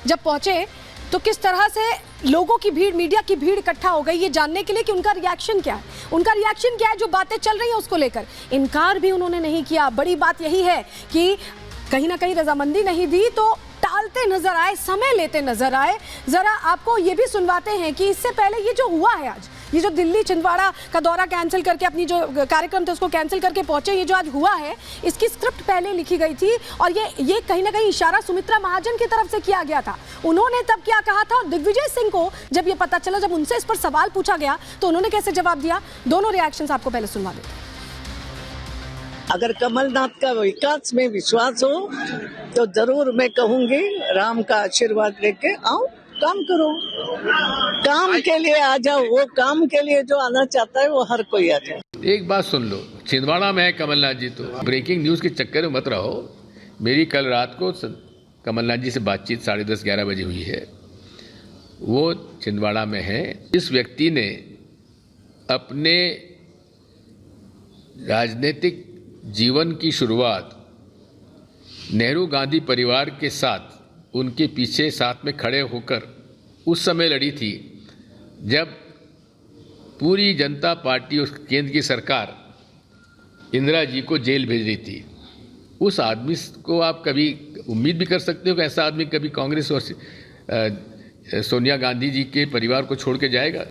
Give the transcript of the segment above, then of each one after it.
जब पहुंचे तो किस तरह से लोगों की भीड़, मीडिया की भीड़ इकट्ठा हो गई ये जानने के लिए कि उनका रिएक्शन क्या है, उनका रिएक्शन क्या है, जो बातें चल रही हैं उसको लेकर। इनकार भी उन्होंने नहीं किया। बड़ी बात यही है कि कहीं ना कहीं रजामंदी नहीं दी तो टालते नजर आए, समय लेते नजर आए। जरा आपको ये भी सुनवाते हैं कि इससे पहले ये जो हुआ है आज, ये जो दिल्ली छिंदवाड़ा का दौरा कैंसिल करके अपनी जो कार्यक्रम थे उसको कैंसिल करके पहुंचे, ये जो आज हुआ है इसकी स्क्रिप्ट पहले लिखी गई थी और ये कहीं ना कहीं इशारा सुमित्रा महाजन की तरफ से किया गया था। उन्होंने तब क्या कहा था, दिग्विजय सिंह को जब ये पता चला, जब उनसे इस पर सवाल पूछा गया तो उन्होंने कैसे जवाब दिया, दोनों रिएक्शंस आपको पहले सुनवा देते हैं। अगर कमलनाथ का विकास में विश्वास हो तो जरूर मैं कहूंगी राम का आशीर्वाद लेके आओ, काम करो, काम के लिए आ जाओ। वो काम के लिए जो आना चाहता है वो हर कोई आ जाए। एक बात सुन लो, छिंदवाड़ा में है कमलनाथ जी, तो ब्रेकिंग न्यूज के चक्कर में मत रहो। मेरी कल रात को कमलनाथ जी से बातचीत 10:30-11 बजे हुई है। वो छिंदवाड़ा में है। इस व्यक्ति ने अपने राजनीतिक जीवन की शुरुआत नेहरू गांधी परिवार के साथ, उनके पीछे साथ में खड़े होकर उस समय लड़ी थी जब पूरी जनता पार्टी और केंद्र की सरकार इंदिरा जी को जेल भेज रही थी। उस आदमी को आप कभी उम्मीद भी कर सकते हो कि ऐसा आदमी कभी कांग्रेस और सोनिया गांधी जी के परिवार को छोड़ के जाएगा?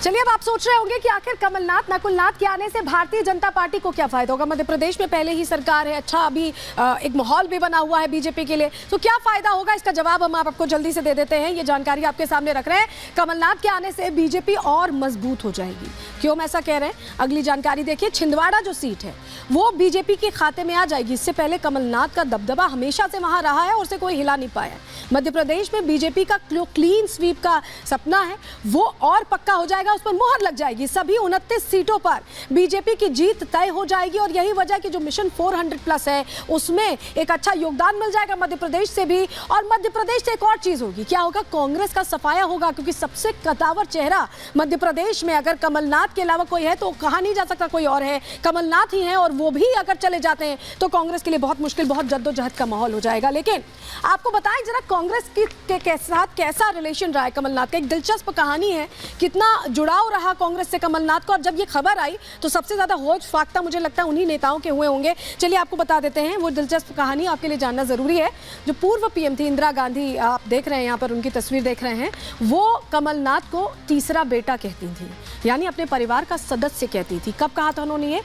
चलिए, अब आप सोच रहे होंगे कि आखिर कमलनाथ, नकुलनाथ के आने से भारतीय जनता पार्टी को क्या फायदा होगा। मध्य प्रदेश में पहले ही सरकार है, अच्छा अभी एक माहौल भी बना हुआ है बीजेपी के लिए, तो क्या फायदा होगा, इसका जवाब हम आपको जल्दी से दे देते हैं। ये जानकारी आपके सामने रख रहे हैं। कमलनाथ के आने से बीजेपी और मजबूत हो जाएगी। क्यों हम ऐसा कह रहे हैं, अगली जानकारी देखिए। छिंदवाड़ा जो सीट है वो बीजेपी के खाते में आ जाएगी। इससे पहले कमलनाथ का दबदबा हमेशा से वहां रहा है और उसे कोई हिला नहीं पाया। मध्य प्रदेश में बीजेपी का क्लीन स्वीप का सपना है वो और पक्का हो जाएगा, उस पर मुहर लग जाएगी। सभी 29 सीटों पर बीजेपी की जीत तय हो जाएगी और यही वजह कि जो मिशन 400+ है उसमें एक अच्छा योगदान मिल जाएगा मध्य प्रदेश से भी। और मध्य प्रदेश से एक और चीज होगी, क्या होगा, कांग्रेस का सफाया होगा, क्योंकि सबसे कदावर चेहरा मध्य प्रदेश में अगर कमलनाथ के अलावा कोई है तो कहा नहीं जा सकता कोई और है, कमलनाथ ही है। और वो भी अगर चले जाते हैं तो कांग्रेस के लिए बहुत मुश्किल, बहुत जद्दोजहद का माहौल हो जाएगा। लेकिन आपको बताएं जरा कांग्रेस के साथ कैसा रिलेशन रहा है कमलनाथ का। एक दिलचस्प कहानी है, कितना जुड़ाव रहा कांग्रेस से कमलनाथ का। और जब ये खबर आई तो सबसे ज्यादा होश फाख्ता मुझे लगता है उन्हीं नेताओं के हुए होंगे। चलिए आपको बता देते हैं, वो दिलचस्प कहानी आपके लिए जानना जरूरी है। जो पूर्व पीएम थी इंदिरा गांधी, आप देख रहे हैं यहाँ पर उनकी तस्वीर देख रहे हैं, वो कमलनाथ को तीसरा बेटा कहती थी, यानी अपने परिवार का सदस्य कहती थी। कब कहा था उन्होंने ये?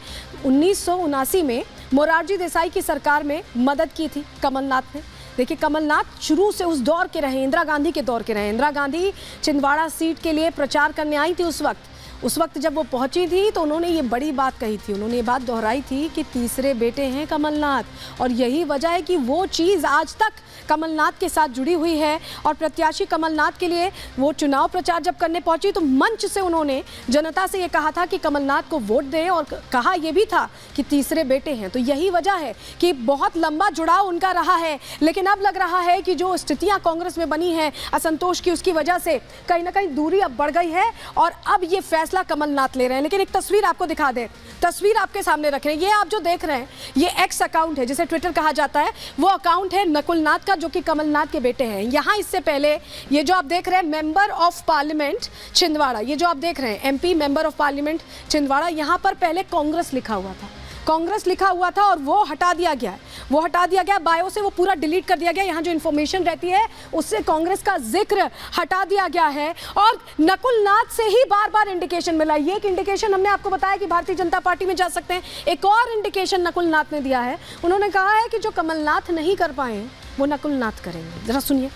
1979 में मोरारजी देसाई की सरकार में मदद की थी कमलनाथ ने। देखिए, कमलनाथ शुरू से उस दौर के रहे, इंदिरा गांधी के दौर के रहे। इंदिरा गांधी छिंदवाड़ा सीट के लिए प्रचार करने आई थी उस वक्त जब वो पहुंची थी तो उन्होंने ये बड़ी बात कही थी, उन्होंने ये बात दोहराई थी कि तीसरे बेटे हैं कमलनाथ। और यही वजह है कि वो चीज़ आज तक कमलनाथ के साथ जुड़ी हुई है। और प्रत्याशी कमलनाथ के लिए वो चुनाव प्रचार जब करने पहुंची तो मंच से उन्होंने जनता से ये कहा था कि कमलनाथ को वोट दें, और कहा यह भी था कि तीसरे बेटे हैं। तो यही वजह है कि बहुत लंबा जुड़ाव उनका रहा है। लेकिन अब लग रहा है कि जो स्थितियां कांग्रेस में बनी है असंतोष की, उसकी वजह से कहीं ना कहीं दूरी अब बढ़ गई है और अब ये फैसला कमलनाथ ले रहे हैं। लेकिन एक तस्वीर आपको दिखा दें, तस्वीर आपके सामने रख रहे हैं। ये आप जो देख रहे हैं ये एक्स अकाउंट है, जिसे ट्विटर कहा जाता है। वो अकाउंट है नकुलनाथ का, जो कि कमलनाथ के बेटे हैं। यहाँ इससे पहले ये जो आप देख रहे हैं मेंबर ऑफ पार्लियामेंट छिंदवाड़ा, ये जो आप देख रहे हैं MP member of parliament Chhindwara, यहाँ पर पहले कांग्रेस लिखा हुआ था, कांग्रेस लिखा हुआ था और वो हटा दिया गया है। वो हटा दिया गया, बायो से वो पूरा डिलीट कर दिया गया। यहाँ जो इन्फॉर्मेशन रहती है उससे कांग्रेस का जिक्र हटा दिया गया है। और नकुलनाथ से ही बार बार इंडिकेशन मिला। ये एक इंडिकेशन हमने आपको बताया कि भारतीय जनता पार्टी में जा सकते हैं। एक और इंडिकेशन नकुलनाथ ने दिया है, उन्होंने कहा है कि जो कमलनाथ नहीं कर पाए वो नकुलनाथ करेंगे। जरा सुनिए।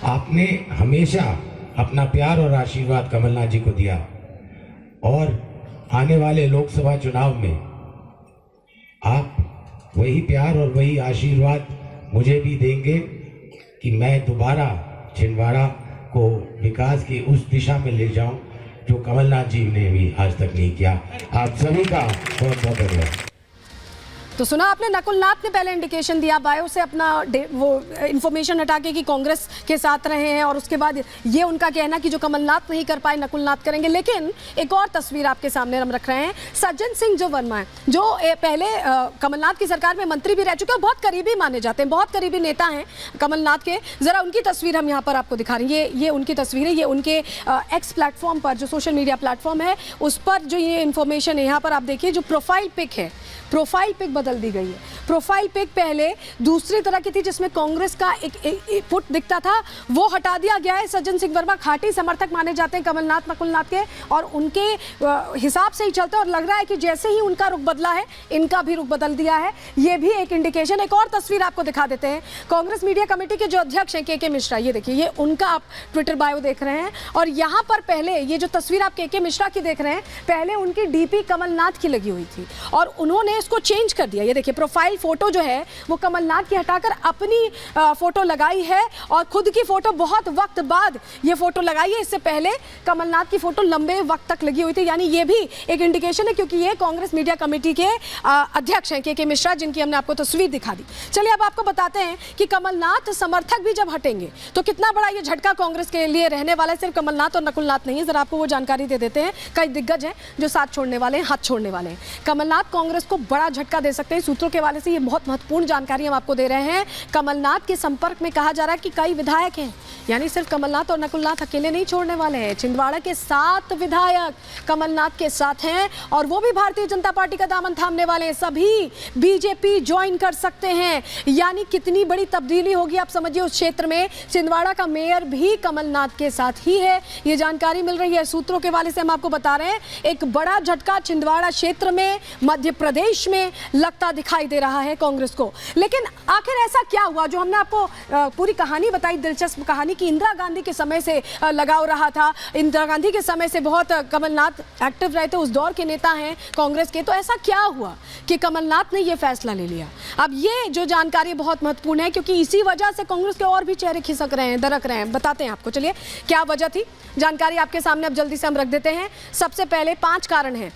आपने हमेशा अपना प्यार और आशीर्वाद कमलनाथ जी को दिया और आने वाले लोकसभा चुनाव में आप वही प्यार और वही आशीर्वाद मुझे भी देंगे कि मैं दोबारा छिंदवाड़ा को विकास की उस दिशा में ले जाऊं जो कमलनाथ जी ने भी आज तक नहीं किया। आप सभी का बहुत बहुत धन्यवाद। तो सुना आपने, नकुल नाथ ने पहले इंडिकेशन दिया बायो से अपना वो इंफॉर्मेशन हटा के कि कांग्रेस के साथ रहे हैं, और उसके बाद ये उनका कहना कि जो कमलनाथ नहीं कर पाए नकुल नाथ करेंगे। लेकिन एक और तस्वीर आपके सामने हम रख रहे हैं, सज्जन सिंह जो वर्मा है, जो पहले कमलनाथ की सरकार में मंत्री भी रह चुके हैं, बहुत करीबी माने जाते हैं, बहुत करीबी नेता हैं कमलनाथ के। जरा उनकी तस्वीर हम यहाँ पर आपको दिखा रहे हैं। ये उनकी तस्वीर है, ये उनके एक्स प्लेटफॉर्म पर, जो सोशल मीडिया प्लेटफॉर्म है उस पर जो ये इन्फॉर्मेशन है, यहाँ पर आप देखिए जो प्रोफाइल पिक है, प्रोफाइल पिक बदल दी गई है। प्रोफाइल पिक पहले दूसरी तरह की थी जिसमें कांग्रेस का एक फुट दिखता था, वो हटा दिया गया है। सज्जन सिंह वर्मा खाटी समर्थक माने जाते हैं कमलनाथ नकुलनाथ के, और उनके हिसाब से ही चलते हैं, और लग रहा है कि जैसे ही उनका रुख बदला है इनका भी रुख बदल दिया है। ये भी एक इंडिकेशन। एक और तस्वीर आपको दिखा देते हैं, कांग्रेस मीडिया कमेटी के जो अध्यक्ष हैं के मिश्रा, ये देखिए, ये उनका आप ट्विटर बायो देख रहे हैं, और यहाँ पर पहले ये जो तस्वीर आप के मिश्रा की देख रहे हैं, पहले उनकी डीपी कमलनाथ की लगी हुई थी और उन्होंने इसको चेंज कर दिया। ये देखिए प्रोफाइल फोटो जो है वो कमलनाथ की हटाकर अपनी फोटो लगाई है, और खुद की फोटो बहुत वक्त बाद ये फोटो लगाई है। इससे पहले कमलनाथ की फोटो लंबे वक्त तक लगी हुई थी, यानी ये भी एक इंडिकेशन है, क्योंकि ये कांग्रेस मीडिया कमेटी के अध्यक्ष हैं के मिश्रा, जिनकी हमने आपको तस्वीर दिखा दी। चलिए अब आपको बताते हैं कि कमलनाथ समर्थक भी जब हटेंगे तो कितना बड़ा ये झटका कांग्रेस के लिए रहने वाला है। सिर्फ कमलनाथ और नकुलनाथ नहीं है, जरा आपको वो जानकारी दे देते हैं। कई दिग्गज हैं जो साथ छोड़ने वाले हैं, हाथ छोड़ने वाले हैं। कमलनाथ कांग्रेस को बड़ा झटका दे सकते हैं। सूत्रों के हवाले से ये बहुत महत्वपूर्ण जानकारी हम आपको दे रहे हैं। कमलनाथ के संपर्क में कहा जा रहा है कि कई विधायक हैं, यानी सिर्फ कमलनाथ और नकुलनाथ अकेले नहीं छोड़ने वाले हैं। छिंदवाड़ा के 7 विधायक कमलनाथ के साथ हैं, और वो भी भारतीय जनता पार्टी का दामन थामने वाले हैं। सभी बीजेपी ज्वाइन कर सकते हैं, यानी कितनी बड़ी तब्दीली होगी आप समझिए उस क्षेत्र में। छिंदवाड़ा का मेयर भी कमलनाथ के साथ ही है, ये जानकारी मिल रही है। सूत्रों के हवाले से हम आपको बता रहे हैं, एक बड़ा झटका छिंदवाड़ा क्षेत्र में, मध्य प्रदेश में लगता दिखाई दे रहा है कांग्रेस को। लेकिन आखिर ऐसा क्या हुआ, जो हमने आपको पूरी कहानी बताई, दिलचस्प कहानी, कि इंदिरा गांधी के समय से लगाव रहा था, इंदिरा गांधी के समय से बहुत कमलनाथ एक्टिव रहे थे, उस दौर के नेता हैं कांग्रेस के। तो ऐसा क्या हुआ कि कमलनाथ ने यह फैसला ले लिया? अब ये जो जानकारी बहुत महत्वपूर्ण है, क्योंकि इसी वजह से कांग्रेस के और भी चेहरे खिसक रहे हैं, दरक रहे हैं। बताते हैं आपको, चलिए क्या वजह थी, जानकारी आपके सामने अब जल्दी से हम रख देते हैं। सबसे पहले 5 कारण हैं।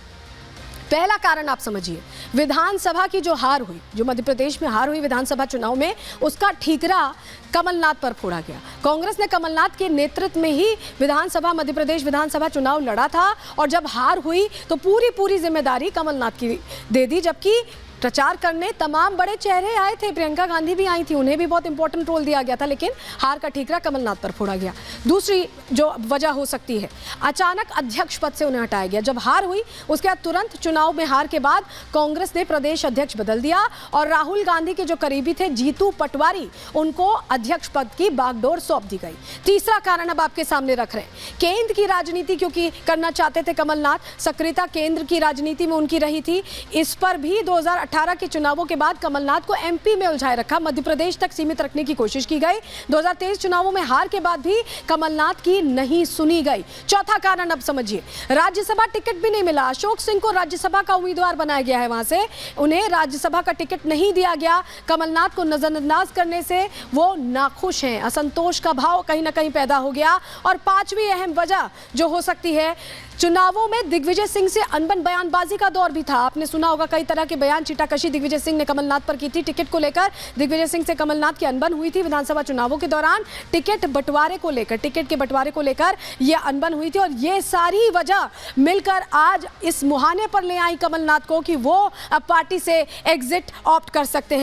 पहला कारण आप समझिए, विधानसभा की जो हार हुई, जो मध्य प्रदेश में हार हुई विधानसभा चुनाव में, उसका ठीकरा कमलनाथ पर फोड़ा गया। कांग्रेस ने कमलनाथ के नेतृत्व में ही विधानसभा, मध्य प्रदेश विधानसभा चुनाव लड़ा था, और जब हार हुई तो पूरी जिम्मेदारी कमलनाथ की दे दी। जबकि प्रचार करने तमाम बड़े चेहरे आए थे, प्रियंका गांधी भी आई थी, उन्हें भी बहुत इंपॉर्टेंट रोल दिया गया था, लेकिन हार का ठीकरा कमलनाथ पर फोड़ा गया। दूसरी जो वजह हो सकती है, अचानक अध्यक्ष पद से उन्हें हटाया गया। जब हार हुई उसके बाद तुरंत चुनाव में हार के बाद कांग्रेस ने प्रदेश अध्यक्ष बदल दिया, और राहुल गांधी के जो करीबी थे जीतू पटवारी, उनको अध्यक्ष पद की बागडोर सौंप दी गई। तीसरा कारण अब आपके सामने रख रहे हैं, केंद्र की राजनीति क्योंकि करना चाहते थे कमलनाथ, सक्रियता केंद्र की राजनीति में उनकी रही थी। इस पर भी 2018 के चुनावों के बाद कमलनाथ को एमपी में उलझाए रखा, मध्य प्रदेश तक सीमित रखने की कोशिश की गई। 2023 चुनावों में हार के बाद भी कमलनाथ की नहीं सुनी गई। चौथा कारण अब समझिए, राज्यसभा टिकट भी नहीं मिला। अशोक सिंह को राज्यसभा का उम्मीदवार बनाया गया है, वहां से उन्हें राज्यसभा का टिकट नहीं दिया गया। कमलनाथ को नजरअंदाज करने से वो नाखुश हैं, असंतोष का भाव कहीं ना कहीं पैदा हो गया। और 5वीं अहम वजह जो हो सकती है, चुनावों में दिग्विजय सिंह से अनबन बयानबाजी का दौर भी था। आपने सुना होगा कई तरह के बयान, चिटाकशी दिग्विजय सिंह ने कमलनाथ पर की थी टिकट को लेकर। दिग्विजय सिंह से कमलनाथ की अनबन हुई थी विधानसभा चुनावों के दौरान, टिकट के बंटवारे को लेकर यह अनबन हुई थी। और ये सारी वजह मिलकर आज इस मुहाने पर ले आई कमलनाथ को कि वो अब पार्टी से एग्जिट ऑप्ट कर सकते हैं।